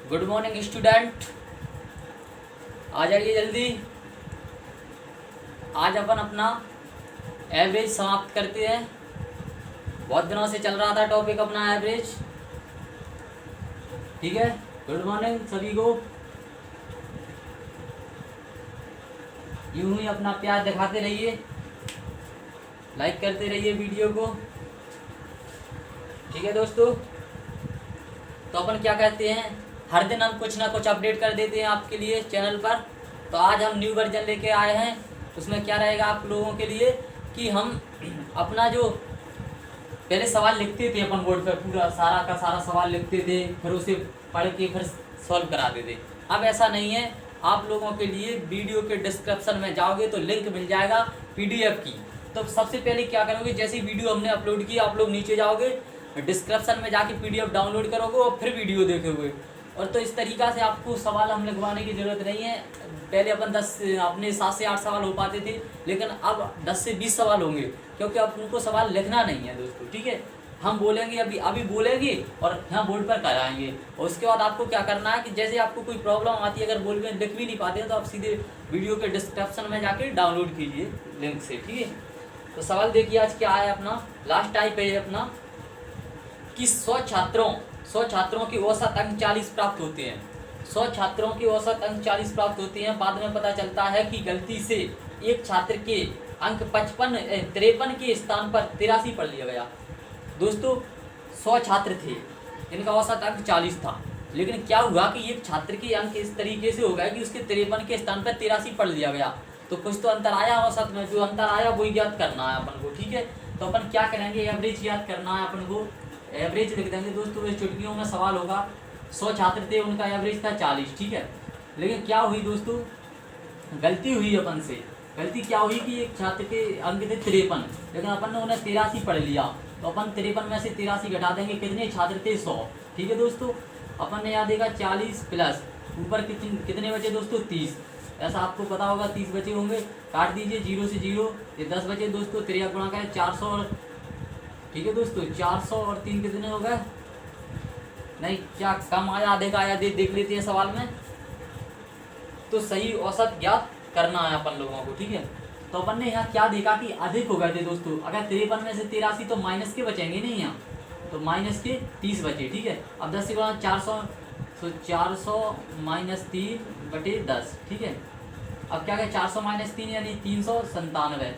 Good morning student, आ जाइए जल्दी। आज अपन अपना एवरेज समाप्त करते हैं। बहुत दिनों से चल रहा था टॉपिक अपना एवरेज। ठीक है, गुड मॉर्निंग सभी को। यूं ही अपना प्यार दिखाते रहिए, लाइक करते रहिए वीडियो को। ठीक है दोस्तों, तो अपन क्या कहते हैं, हर दिन हम कुछ ना कुछ अपडेट कर देते हैं आपके लिए चैनल पर। तो आज हम न्यू वर्जन लेके आए हैं। उसमें क्या रहेगा आप लोगों के लिए कि हम अपना जो पहले सवाल लिखते थे अपन बोर्ड पर, पूरा सारा का सारा सवाल लिखते थे, फिर उसे पढ़ के फिर सॉल्व कराते थे। अब ऐसा नहीं है। आप लोगों के लिए वीडियो के डिस्क्रिप्शन में जाओगे तो लिंक मिल जाएगा पीडीएफ की। तो सबसे पहले क्या करोगे, जैसे वीडियो हमने अपलोड की आप लोग नीचे जाओगे, डिस्क्रिप्शन में जाके पीडीएफ डाउनलोड करोगे और फिर वीडियो देखोगे। और तो इस तरीक़ा से आपको सवाल हम लिखवाने की ज़रूरत नहीं है। पहले अपन 10 अपने 7 से 8 सवाल हो पाते थे, लेकिन अब 10 से 20 सवाल होंगे, क्योंकि अपन को सवाल लिखना नहीं है दोस्तों। ठीक है, हम बोलेंगे अभी बोलेंगे और यहाँ बोर्ड पर कराएंगे। और उसके बाद आपको क्या करना है कि जैसे आपको कोई प्रॉब्लम आती है, अगर बोल में लिख भी नहीं पाते हैं, तो आप सीधे वीडियो के डिस्क्रिप्शन में जाके डाउनलोड कीजिए लिंक से। ठीक है, तो सवाल देखिए आज क्या है अपना। लास्ट टाइप है अपना कि 100 छात्रों की औसत अंक 40 प्राप्त होते हैं। 100 छात्रों की औसत अंक 40 प्राप्त होते हैं। बाद में पता चलता है कि गलती से एक छात्र के अंक 53 के स्थान पर 83 पढ़ लिया गया। दोस्तों 100 छात्र थे, इनका औसत अंक 40 था, लेकिन क्या हुआ कि एक छात्र के अंक इस तरीके से हो गया कि उसके 53 के स्थान पर 83 पढ़ लिया गया। तो कुछ तो अंतर आया औसत में, जो अंतर आया वही ज्ञात करना है अपन को। ठीक है, तो अपन क्या करेंगे, एवरेज ज्ञात करना है अपन को। एवरेज लिख देंगे दोस्तों। इस चुटकियों में सवाल होगा, 100 छात्र थे, उनका एवरेज था 40। ठीक है, लेकिन क्या हुई दोस्तों, गलती हुई अपन से। गलती क्या हुई कि एक छात्र के अंक थे 53, लेकिन अपन ने उन्हें 83 पढ़ लिया। तो अपन 53 में से 83 घटा देंगे, कितने छात्र थे 100। ठीक है दोस्तों, अपन ने यहाँ देखा 40 प्लस ऊपर कितने बचे दोस्तों 30। ऐसा आपको पता होगा 30 बचे होंगे। काट दीजिए 0 से 0, ये 10 बचे दोस्तों। 3 गुणा का 400 और ठीक है दोस्तों 400 और 3 कितने हो गए, नहीं क्या कम आया आधे का आया, देख लेते हैं सवाल में। तो सही औसत ज्ञात करना है अपन लोगों को। ठीक है, तो अपन ने यहाँ क्या देखा कि अधिक हो गए थे दोस्तों। अगर 53 में से 83 तो माइनस के बचेंगे नहीं यहाँ, तो माइनस के 30 बचे। ठीक है, अब 10 से गुणा 400, तो 400 माइनस 3 बटे 10। ठीक है, अब क्या कहें 400 माइनस 3 यानी 397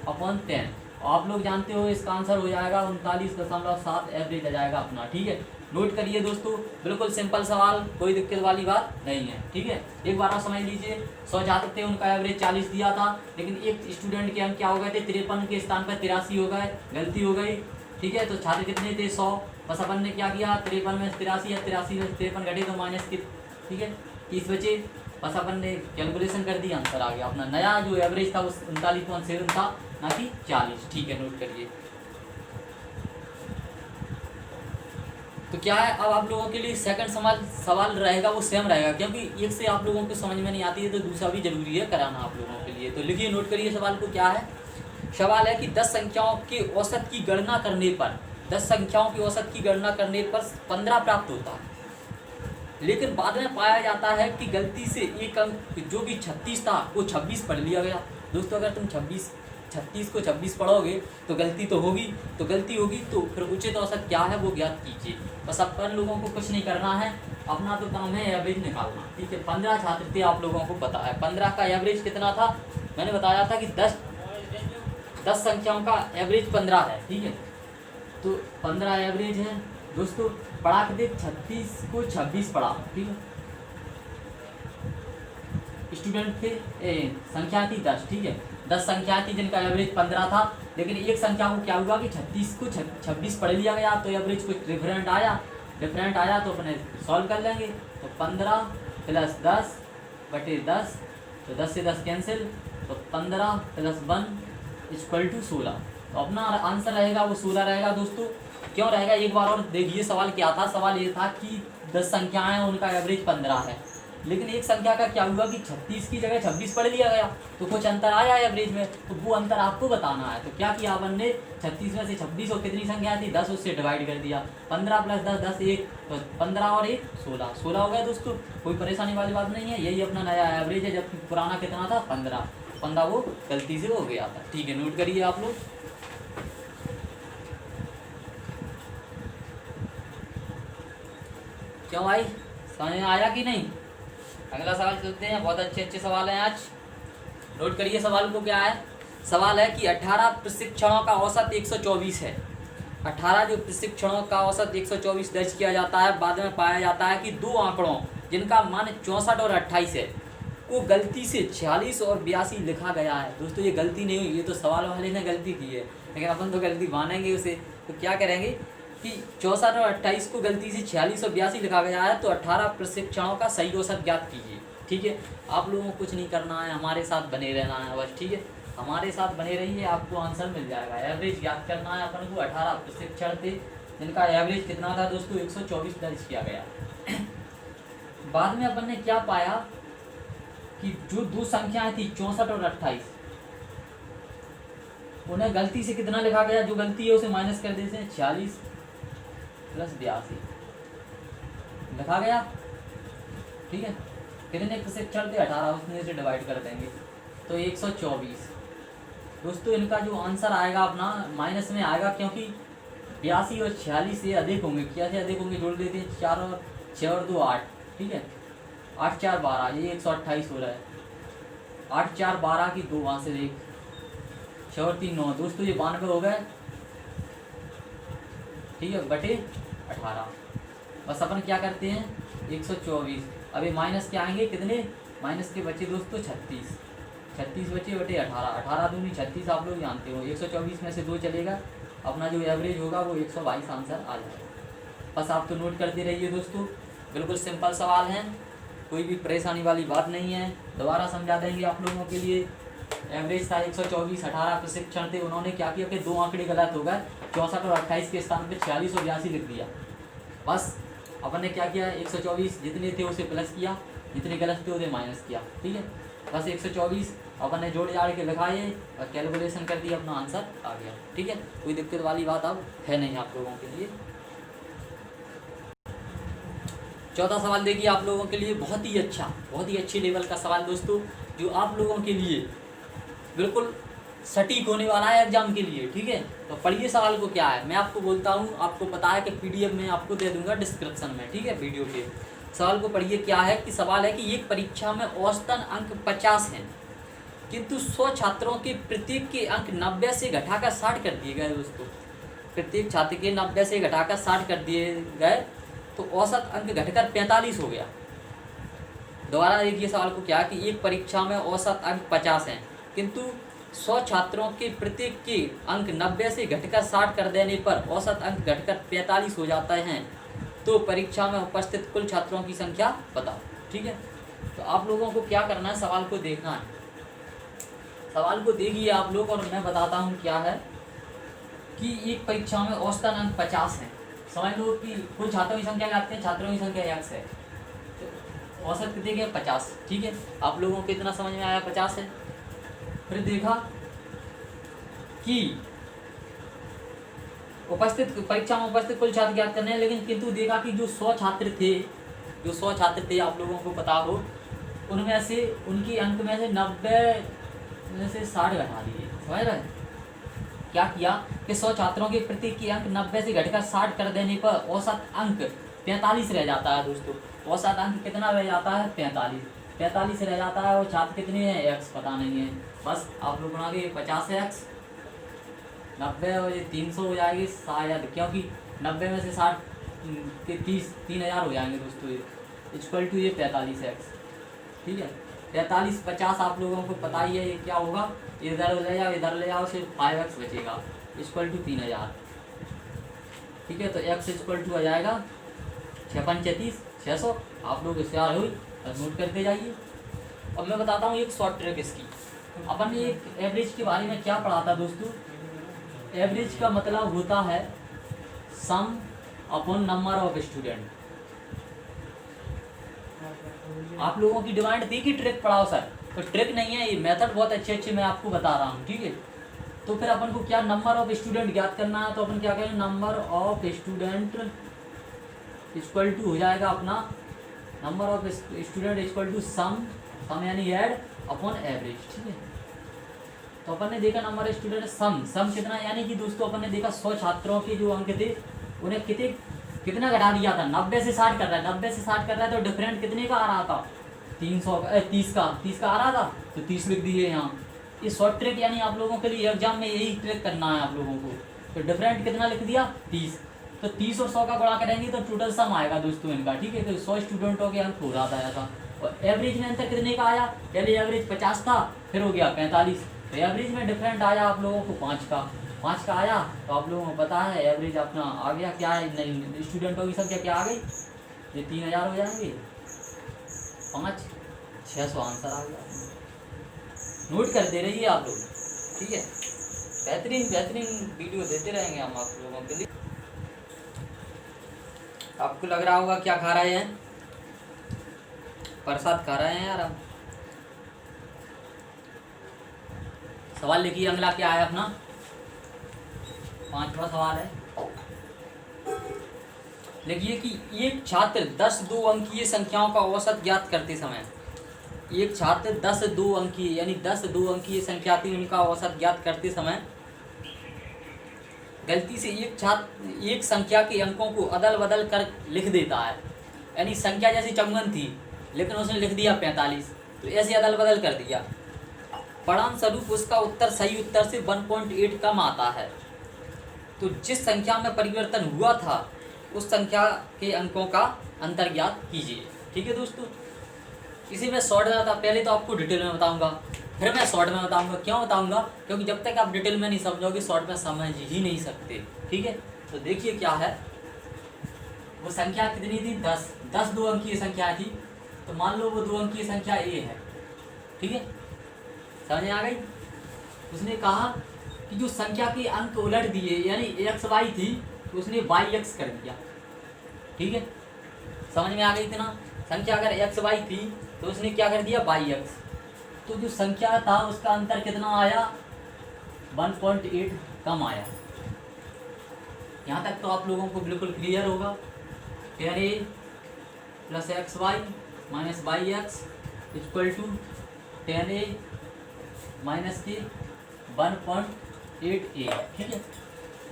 अपॉन 10। आप लोग जानते हो इसका आंसर हो जाएगा 39.7 एवरेज आ जाएगा अपना। ठीक है, नोट करिए दोस्तों, बिल्कुल सिंपल सवाल, कोई दिक्कत वाली बात नहीं है। ठीक है, एक बार आप समझ लीजिए, 100 छात्र थे, उनका एवरेज 40 दिया था, लेकिन एक स्टूडेंट के अंक क्या हो गए थे, 53 के स्थान पर 83 हो गए, गलती हो गई। ठीक है, तो छात्र कितने थे 100, बस अपन ने क्या किया 53 में 83 या 83 में 53 घटे तो माइनस के। ठीक है, 30 बचे, बस अपन ने कैलकुलेशन कर दी, आंसर आ गया अपना। नया जो एवरेज था वो 39.7 था, ना कि 40। ठीक है, नोट करिए। तो क्या है, अब आप लोगों के लिए सेकंड सवाल रहेगा, वो सेम रहेगा, क्योंकि एक से आप लोगों को समझ में नहीं आती है तो दूसरा भी जरूरी है कराना आप लोगों के लिए। तो लिखिए, नोट करिए सवाल को। क्या है सवाल, है कि 10 संख्याओं के औसत की गणना करने पर 10 संख्याओं की औसत की गणना करने पर 15 प्राप्त होता है, लेकिन बाद में पाया जाता है कि गलती से एक अंक जो कि 36 था वो 26 पढ़ लिया गया। दोस्तों अगर तुम 36 को 26 पढ़ोगे तो गलती तो होगी, तो गलती होगी तो फिर उचित औसत क्या है वो ज्ञात कीजिए। बस अपन लोगों को कुछ नहीं करना है, अपना तो काम है एवरेज निकालना। ठीक है, 15 छात्र थे, आप लोगों को पता है 15 का एवरेज कितना था, मैंने बताया था कि 10 संख्याओं का एवरेज 15 है। ठीक है, तो 15 एवरेज है दोस्तों। पढ़ा के देख, 36 को 26 पढ़ा। ठीक है, स्टूडेंट थे, संख्या थी 10। ठीक है, 10 संख्या थी जिनका एवरेज 15 था, लेकिन एक संख्या को क्या हुआ कि 36 को 26 पढ़ लिया गया, तो एवरेज कुछ डिफरेंट आया तो अपने सॉल्व कर लेंगे। तो 15 प्लस 10 बटे 10, तो 10 से 10 कैंसिल, तो 15 प्लस 1 इक्वल टू 16। तो अपना आंसर रहेगा वो 16 रहेगा दोस्तों। क्यों रहेगा, एक बार और देखिए सवाल क्या था। सवाल ये था कि 10 संख्याएं, उनका एवरेज 15 है, लेकिन एक संख्या का क्या हुआ कि 36 की जगह 26 पढ़ लिया गया, तो कुछ अंतर आया एवरेज में, तो वो अंतर आपको बताना है। तो क्या किया अपन ने, 36 में से 26 और कितनी संख्या थी 10, उससे डिवाइड कर दिया। 15 + 10 10 1, तो 15 और 1 16, 16 हो गया दोस्तों। कोई परेशानी वाली बात नहीं है, यही अपना नया एवरेज है, जबकि पुराना कितना था 15, 15 वो गलती से हो गया था। ठीक है, नोट करिए आप लोग। क्यों भाई, समझ में आया कि नहीं? अगला सवाल चलते हैं, बहुत अच्छे अच्छे सवाल हैं आज। नोट करिए सवाल को, क्या है। सवाल है कि 18 प्रशिक्षणों का औसत 124 है। 18 जो प्रशिक्षणों का औसत 124 दर्ज किया जाता है, बाद में पाया जाता है कि दो आंकड़ों जिनका मान 64 और 28 है को गलती से 46 और 82 लिखा गया है। दोस्तों ये गलती नहीं हुई, ये तो सवाल वाले ने गलती की है, लेकिन अपन तो गलती मानेंगे उसे। तो क्या करेंगे कि 64 और 28 को गलती से 46 और 82 लिखा गया है, तो 18 प्रशिक्षणों का सही औसत ज्ञात कीजिए। ठीक है, आप लोगों को कुछ नहीं करना है, हमारे साथ बने रहना है बस। ठीक है, हमारे साथ बने रहिए, आपको आंसर मिल जाएगा। एवरेज ज्ञात करना है अपन को। 18 प्रशिक्षण थे जिनका एवरेज कितना था दोस्तों, 124 दर्ज किया गया। बाद में अपन ने क्या पाया कि जो दो संख्याएं थी 64 और 28, उन्हें गलती से कितना लिखा गया, जो गलती है उसे माइनस कर देते हैं, 46 + 82 लिखा गया। ठीक है, कितने प्रशिक्षण थे 18, उसमें से डिवाइड कर देंगे तो 124। दोस्तों इनका जो आंसर आएगा अपना माइनस में आएगा, क्योंकि 82 और 46 से अधिक होंगे। क्या से अधिक होंगे, जोड़ देते हैं, 4 और 6 और 2 8। ठीक है, 8 4 12, ये 128 हो रहा है। 8 4 12 की 2 वहाँ से एक, 6 और 3 9, दोस्तों ये 92 हो गए। ठीक है, बटे 18। बस अपन क्या करते हैं, 124, अभी माइनस के आएंगे कितने, माइनस के बचे दोस्तों 36, 36 बचे बटे 18, 18 दूनी 36, आप लोग जानते हो। 124 में से 2 चलेगा, अपना जो एवरेज होगा वो 122 आंसर आ जाएगा। बस आप तो नोट करते रहिए दोस्तों, बिल्कुल सिंपल सवाल हैं, कोई भी परेशानी वाली बात नहीं है। दोबारा समझा देंगे आप लोगों के लिए। एवरेज था 124, 18 प्रशिक्षण थे, उन्होंने क्या किया कि 2 आंकड़े गलत हो गए, 64 और 28 के स्थान पे 46 और 82 लिख दिया। बस अपन ने क्या किया, 124 जितने थे उसे प्लस किया, जितने गलत थे उसे माइनस किया। ठीक है, बस 124 अपन ने जोड़ जाड़ के लिखाए और कैलकुलेशन कर दिया, अपना आंसर आ गया। ठीक है, कोई दिक्कत वाली बात अब है नहीं आप लोगों के लिए। चौथा सवाल देखिए आप लोगों के लिए, बहुत ही अच्छा, बहुत ही अच्छे लेवल का सवाल दोस्तों, जो आप लोगों के लिए बिल्कुल सटीक होने वाला है एग्जाम के लिए। ठीक है, तो पढ़िए सवाल को, क्या है मैं आपको बोलता हूँ, आपको पता है कि PDF में आपको दे दूंगा डिस्क्रिप्शन में। ठीक है, वीडियो के सवाल को पढ़िए। क्या है कि सवाल है कि एक परीक्षा में औसतन अंक 50 हैं, किंतु 100 छात्रों के प्रत्येक के अंक 90 से घटाकर 60 कर दिए गए। दोस्तों प्रत्येक छात्र के 90 से घटाकर 60 कर दिए गए, तो औसत अंक घटकर 45 हो गया। दोबारा देखिए सवाल को, क्या कि एक परीक्षा में औसत अंक 50 हैं, किंतु 100 छात्रों के प्रत्येक के अंक 90 से घटकर 60 कर देने पर औसत अंक घटकर 45 हो जाते हैं, तो परीक्षा में उपस्थित कुल छात्रों की संख्या बताओ। ठीक है, तो आप लोगों को क्या करना है, सवाल को देखना है। सवाल को देखिए आप लोग, और मैं बताता हूँ क्या है कि एक परीक्षा में औसतन अंक 50 हैं। समझ लो कि कुल छात्रों की संख्या ज्ञात है, छात्रों की संख्या x है, तो औसत कितने के 50। ठीक है, आप लोगों को इतना समझ में आया, 50 है। फिर देखा कि उपस्थित परीक्षा में उपस्थित कुल छात्र ज्ञात करने हैं, लेकिन किंतु देखा कि जो 100 छात्र थे आप लोगों को पता हो, उनमें से उनकी अंक में से 90 में से 60 घटा दिए। समझ रहे, क्या किया कि 100 छात्रों के प्रत्येक के अंक 90 से घटकर 60 कर देने पर औसत अंक 45 रह जाता है। दोस्तों औसत अंक कितना रह जाता है, 45 रह जाता है। और छात्र कितने हैं, x पता नहीं है। बस आप लोग बना के 50x 90 और ये 300 हो जाएगी शायद, क्योंकि 90 में से 60 के 3000 हो जाएंगे दोस्तों, इक्वल टू ये 45x। ठीक है, 45 50 आप लोगों को पता ही है ये क्या होगा, इधर ले जाओ सिर्फ 5x बचेगा, इक्वल टू 3000। ठीक है, तो x इक्वल टू आ जाएगा 6 5 35 600। आप लोग होशियार हुई, नोट करते जाइए। अब मैं बताता हूँ एक शॉर्ट ट्रिक इसकी। अपन ने एक एवरेज के बारे में क्या पढ़ा था दोस्तों, एवरेज का मतलब होता है सम अपॉन नंबर ऑफ स्टूडेंट। आप लोगों की डिमांड थी कि ट्रिक पढ़ाओ सर, तो ट्रिक नहीं है, ये मेथड बहुत अच्छे अच्छे मैं आपको बता रहा हूँ, ठीक है। तो फिर अपन को क्या नंबर ऑफ स्टूडेंट ज्ञात करना है, तो अपन क्या करें, number of student equal to हो जाएगा अपना number of student equal to sum यानी ऐड अपॉन एवरेज, ठीक है। तो अपन ने देखा नंबर ऑफ स्टूडेंट सम कितना, यानी कि दोस्तों अपन ने देखा 100 छात्रों के जो अंक थे उन्हें कितना घटा दिया था, 90 से 60 कर रहा है, 90 से 60 कर रहा है, तो डिफरेंट कितने का आ रहा था, 30 का आ रहा था, तो 30 लिख दिए यहाँ। ये शॉर्ट ट्रिक यानी आप लोगों के लिए एग्जाम में यही ट्रिक करना है आप लोगों को। तो डिफरेंट कितना लिख दिया, 30, तो 30 और 100 का गुणा करेंगे तो टोटल सम आएगा दोस्तों इनका, ठीक है। तो 100 स्टूडेंटों के अंक हो रहा था ऐसा। और एवरेज में अंतर कितने का आया, पहले एवरेज 50 था, फिर हो गया 45, तो एवरेज में डिफरेंट आया आप लोगों को 5 का आया। तो आप लोगों को पता है एवरेज अपना आ गया, क्या है, नहीं स्टूडेंटों की संख्या क्या आ गई, ये 3000 हो जाएंगे, 600 आंसर आ गया। नोट कर दे रही है आप लोग, ठीक है। बेहतरीन वीडियो देते रहेंगे हम आप लोगों के लिए। आपको लग रहा होगा क्या खा रहे हैं, प्रसाद खा रहे हैं यार हम। सवाल लिखिए अगला क्या है अपना, 5वां सवाल है। लिखिए कि एक छात्र 10 दो अंकीय संख्याओं का औसत ज्ञात करते समय, एक छात्र 10 दो अंकीय यानी 10 दो अंकीय संख्या थी, उनका औसत ज्ञात करते समय गलती से एक संख्या के अंकों को अदल बदल कर लिख देता है। यानी संख्या जैसी 54 थी लेकिन उसने लिख दिया 45, तो ऐसे अदल बदल कर दिया। परिणाम स्वरूप उसका उत्तर सही उत्तर से 1.8 कम आता है। तो जिस संख्या में परिवर्तन हुआ था उस संख्या के अंकों का अंतर ज्ञात कीजिए, ठीक है दोस्तों। इसी में शॉर्ट में बता, पहले तो आपको डिटेल में बताऊंगा, फिर मैं शॉर्ट में बताऊंगा। क्यों बताऊंगा, क्योंकि जब तक आप डिटेल में नहीं समझोगे शॉर्ट में समझ ही नहीं सकते, ठीक है। तो देखिए क्या है, वो संख्या कितनी थी, 10 दो अंकीय संख्या थी। तो मान लो वो 2 अंकीय संख्या ए है, ठीक है, समझ आ गई। उसने कहा कि जो संख्या के अंक उलट दिए यानी एक्स वाई थी तो उसने वाई एक्स कर दिया, ठीक है, समझ में आ गई इतना। संख्या अगर एक्स वाई थी तो उसने क्या कर दिया, वाई एक्स। तो जो संख्या था उसका अंतर कितना आया, 1.8 कम आया। यहाँ तक तो आप लोगों को बिल्कुल क्लियर होगा। 10a plus x Y minus Y x equal to 10a minus के 1.8a, ठीक है।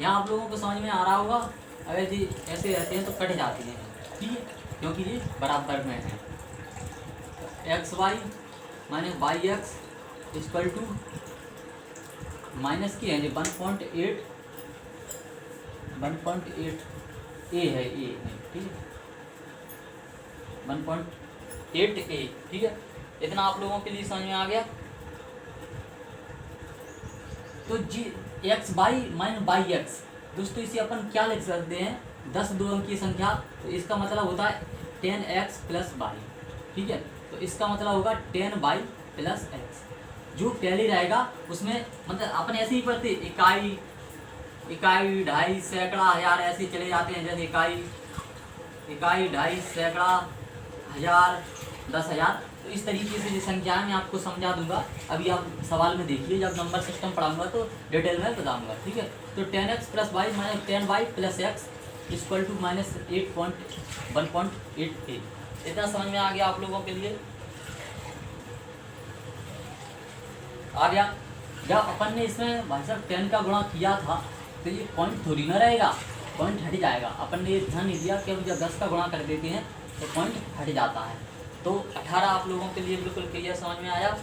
यहाँ आप लोगों को समझ में आ रहा होगा। अगर जी ऐसे रहते हैं तो कट जाती हैं, ठीक है, क्योंकि ये बराबर में है। X Y minus Y x equal to minus की है जी 1.8 ए है, ए है, ठीक है, 1.8 ए, ठीक है। इतना आप लोगों के लिए समझ में आ गया। तो जी X Y minus Y X दोस्तों, इसे अपन क्या लिख सकते हैं, 10 दो अंकीय संख्या, तो इसका मतलब होता है 10x प्लस वाई, ठीक है। तो इसका मतलब होगा 10y प्लस एक्स। जो पहले रहेगा उसमें मतलब अपन ऐसे ही पढ़ते, इकाई, ढाई, सैकड़ा, हजार ऐसे चले जाते हैं। जैसे इकाई, ढाई, सैकड़ा, हजार, 10,000। तो इस तरीके से जो संख्याएं मैं आपको समझा दूंगा। अभी आप सवाल में देखिए, जब नंबर सिस्टम पढ़ाऊंगा तो डिटेल में बताऊंगा, ठीक है। तो 10x plus y minus 10y plus x equal to minus 1.8 इतना समझ में आ गया आप लोगों के लिए, आ गया। जब अपन ने इसमें भाई साहब 10 का गुणा किया था तो ये पॉइंट थोड़ी ना रहेगा, पॉइंट हट जाएगा। अपन ने ये ध्यान नहीं दिया कि जब 10 का गुणा कर देते हैं तो पॉइंट हट जाता है। तो 18 आप लोगों के लिए बिल्कुल क्लियर समझ में आया।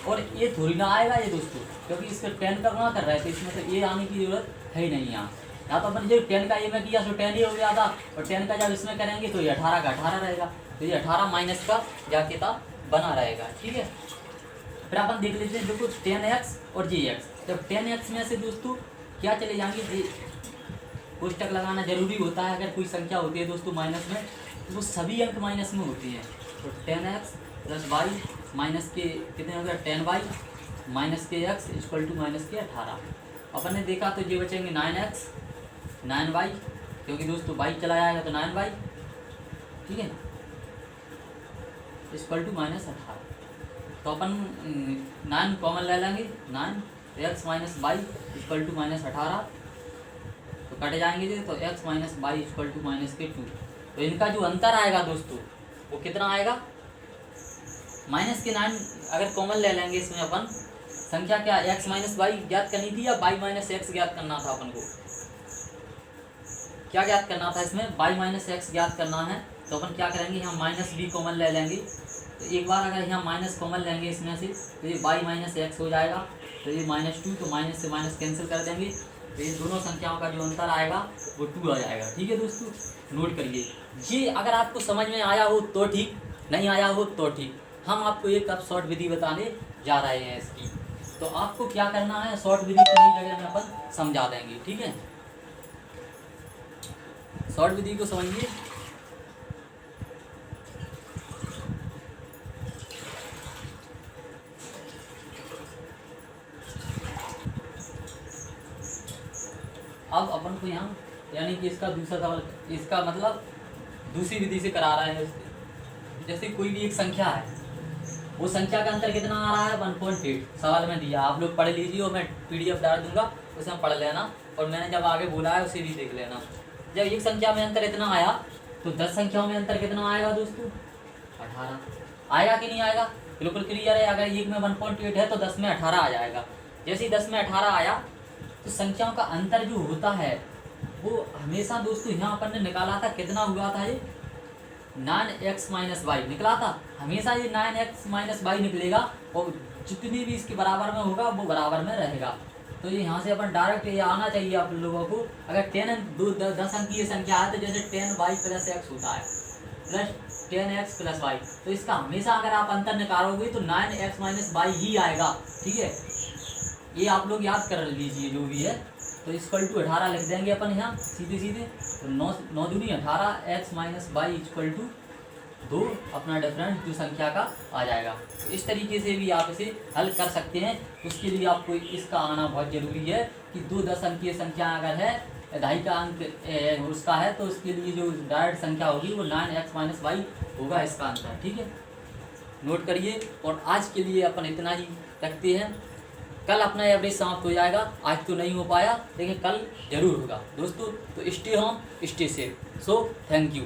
और ये थोड़ी ना आएगा ये दोस्तों, क्योंकि इसका 10 का गुणा कर रहे थे, इसमें तो ये आने की जरूरत है ही नहीं यहाँ। या तो अपन जो 10 का ये में किया तो 10 ही हो गया था, और 10 का जब इसमें करेंगे तो ये 18 का 18 रहेगा। तो ये 18 माइनस का जाके था बना रहेगा, ठीक है। फिर अपन देख लेते हैं, देखो 10x और jx। जब 10x में से दोस्तों क्या चले जाएंगे, जी कोष्टक लगाना जरूरी होता है। अगर कोई संख्या होती है दोस्तों माइनस में, तो वो सभी अंक माइनस में होती हैं। तो 10x प्लस वाई माइनस के कितने हो गया, 10y माइनस के x इक्वल टू माइनस के 18। अपन ने देखा तो ये बचेंगे 9x 9y, क्योंकि दोस्तों y चला जाएगा तो 9y, ठीक है। Equal to -18। तो अपन 9 कॉमन ले लेंगे, 9 x minus y equal to -18, तो कट जाएंगे जी, तो x minus y equal to -2। तो इनका जो अंतर आएगा दोस्तों वो कितना आएगा, -9 अगर कॉमन ले लेंगे इसमें अपन संख्या क्या एक्स माइनस वाई ज्ञात करनी थी या वाई माइनस एक्स ज्ञात करना था, अपन को क्या ज्ञात करना था इसमें, वाई माइनस एक्स ज्ञात करना है। तो अपन क्या करेंगे, यहाँ माइनस बी कॉमन ले लेंगे। तो एक बार अगर यहाँ माइनस कॉमन लेंगे इसमें से तो ये वाई माइनस एक्स हो जाएगा, तो ये -2, तो माइनस से माइनस कैंसिल कर देंगे, तो ये दोनों संख्याओं का जो अंतर आएगा वो 2 आ जाएगा। ठीक है दोस्तों, नोट करिए। ये अगर आपको समझ में आया हो तो ठीक, नहीं आया हो तो ठीक। हम आपको एक अब शॉर्ट विधि बताने जा रहे हैं इसकी, तो आपको क्या करना है, शॉर्ट विधि की जगह में अपन समझा देंगे। ठीक है, शॉर्ट विधि को समझिए। अब अपन को यहाँ यानी कि इसका दूसरा सवाल, इसका मतलब दूसरी विधि से करा रहा है। जैसे कोई भी एक संख्या है, वो संख्या का अंतर कितना आ रहा है, 1.8 सवाल में दिया, आप लोग पढ़ लीजिए और मैं PDF डाल दूंगा, उसे पढ़ लेना, और मैंने जब आगे बोला है उसे भी देख लेना। जब एक संख्या में अंतर इतना आया तो 10 संख्याओं में अंतर कितना आएगा दोस्तों, 18 आएगा कि नहीं आएगा, बिल्कुल क्लियर है। अगर एक में 1.8 है तो 10 में 18 आ जाएगा। जैसे ही 10 में 18 आया तो संख्याओं का अंतर जो होता है वो हमेशा दोस्तों यहाँ अपन ने निकाला था, कितना हुआ था ये 9x माइनस वाई निकला था। हमेशा ये 9x माइनस वाई निकलेगा और जितनी भी इसके बराबर में होगा वो बराबर में रहेगा। तो ये यहाँ से अपन डायरेक्ट ये आना चाहिए आप लोगों को। अगर 10 अंकीय संख्या है तो जैसे 10y प्लस x होता है प्लस 10x प्लस वाई, तो इसका हमेशा अगर आप अंतर निकालोगे तो 9x माइनस वाई ही आएगा। ठीक है, ये आप लोग याद कर लीजिए जो भी है। तो इक्वल टू 18 लिख देंगे अपन यहाँ सीधे सीधे, तो 9 दूनी 18 x minus y equal to 2 अपना डिफरेंस जो संख्या का आ जाएगा। तो इस तरीके से भी आप इसे हल कर सकते हैं। उसके लिए आपको इसका आना बहुत ज़रूरी है कि 2 10 अंकीय संख्या अगर है, 2.5 का अंक उसका है, तो उसके लिए जो डायरेक्ट संख्या होगी वो 9x माइनस वाई होगा इसका आंसर। ठीक है, नोट करिए। और आज के लिए अपन इतना ही रखते हैं। कल अपना एवरेज समाप्त हो जाएगा, आज तो नहीं हो पाया लेकिन कल जरूर होगा दोस्तों। तो stay home stay safe. So thank you.